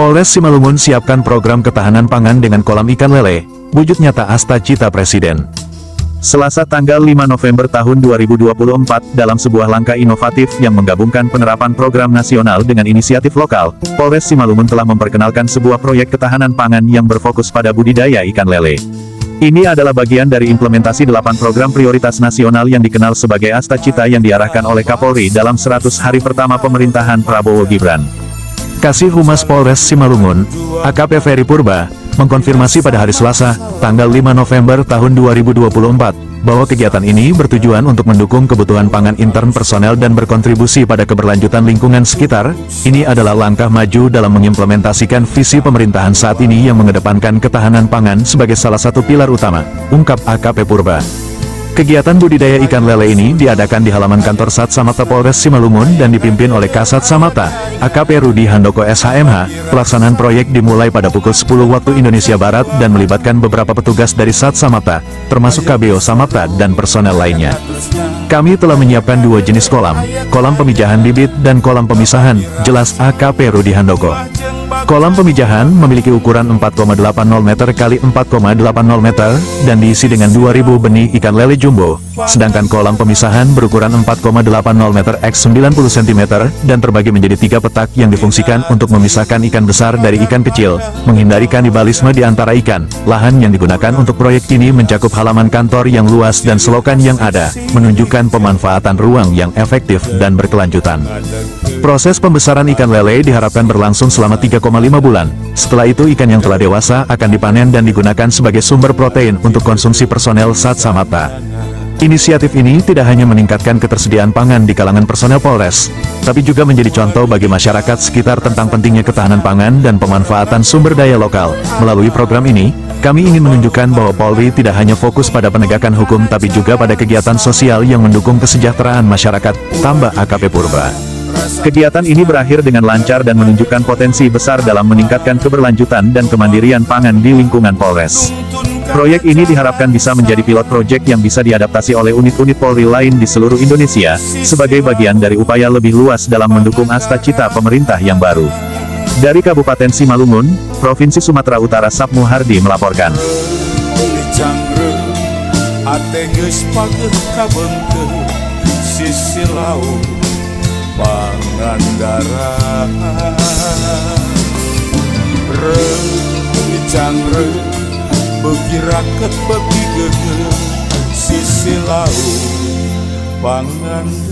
Polres Simalungun siapkan program ketahanan pangan dengan kolam ikan lele, wujud nyata Asta Cita Presiden. Selasa tanggal 5 November tahun 2024, dalam sebuah langkah inovatif yang menggabungkan penerapan program nasional dengan inisiatif lokal, Polres Simalungun telah memperkenalkan sebuah proyek ketahanan pangan yang berfokus pada budidaya ikan lele. Ini adalah bagian dari implementasi 8 program prioritas nasional yang dikenal sebagai Asta Cita yang diarahkan oleh Kapolri dalam 100 hari pertama pemerintahan Prabowo Gibran. Kasih Humas Polres Simalungun, AKP Ferry Purba, mengkonfirmasi pada hari Selasa, tanggal 5 November tahun 2024, bahwa kegiatan ini bertujuan untuk mendukung kebutuhan pangan intern personel dan berkontribusi pada keberlanjutan lingkungan sekitar. Ini adalah langkah maju dalam mengimplementasikan visi pemerintahan saat ini yang mengedepankan ketahanan pangan sebagai salah satu pilar utama, ungkap AKP Purba. Kegiatan budidaya ikan lele ini diadakan di halaman kantor Sat Samapta Polres Simalungun dan dipimpin oleh Kasat Samapta, AKP Rudi Handoko SHMH. Pelaksanaan proyek dimulai pada pukul 10 waktu Indonesia Barat dan melibatkan beberapa petugas dari Sat Samapta, termasuk KBO Samapta dan personel lainnya. Kami telah menyiapkan 2 jenis kolam pemijahan bibit dan kolam pemisahan, jelas AKP Rudi Handoko. Kolam pemijahan memiliki ukuran 4,80 meter x 4,80 meter, dan diisi dengan 2.000 benih ikan lele jumbo, sedangkan kolam pemisahan berukuran 4,80 meter x 90 cm, dan terbagi menjadi 3 petak yang difungsikan untuk memisahkan ikan besar dari ikan kecil, menghindari kanibalisme di antara ikan. Lahan yang digunakan untuk proyek ini mencakup halaman kantor yang luas dan selokan yang ada, menunjukkan pemanfaatan ruang yang efektif dan berkelanjutan. Proses pembesaran ikan lele diharapkan berlangsung selama 3,5 bulan. Setelah itu ikan yang telah dewasa akan dipanen dan digunakan sebagai sumber protein untuk konsumsi personel Sat Samapta. Inisiatif ini tidak hanya meningkatkan ketersediaan pangan di kalangan personel Polres, tapi juga menjadi contoh bagi masyarakat sekitar tentang pentingnya ketahanan pangan dan pemanfaatan sumber daya lokal. Melalui program ini, kami ingin menunjukkan bahwa Polri tidak hanya fokus pada penegakan hukum tapi juga pada kegiatan sosial yang mendukung kesejahteraan masyarakat, tambah AKP Purba. Kegiatan ini berakhir dengan lancar dan menunjukkan potensi besar dalam meningkatkan keberlanjutan dan kemandirian pangan di lingkungan Polres. Proyek ini diharapkan bisa menjadi pilot proyek yang bisa diadaptasi oleh unit-unit Polri lain di seluruh Indonesia, sebagai bagian dari upaya lebih luas dalam mendukung Asta Cita pemerintah yang baru. Dari Kabupaten Simalungun, Provinsi Sumatera Utara, Sapmu Hardi melaporkan. Pangandaran Rejang begi raket begi geger sisi laut Pangandaran.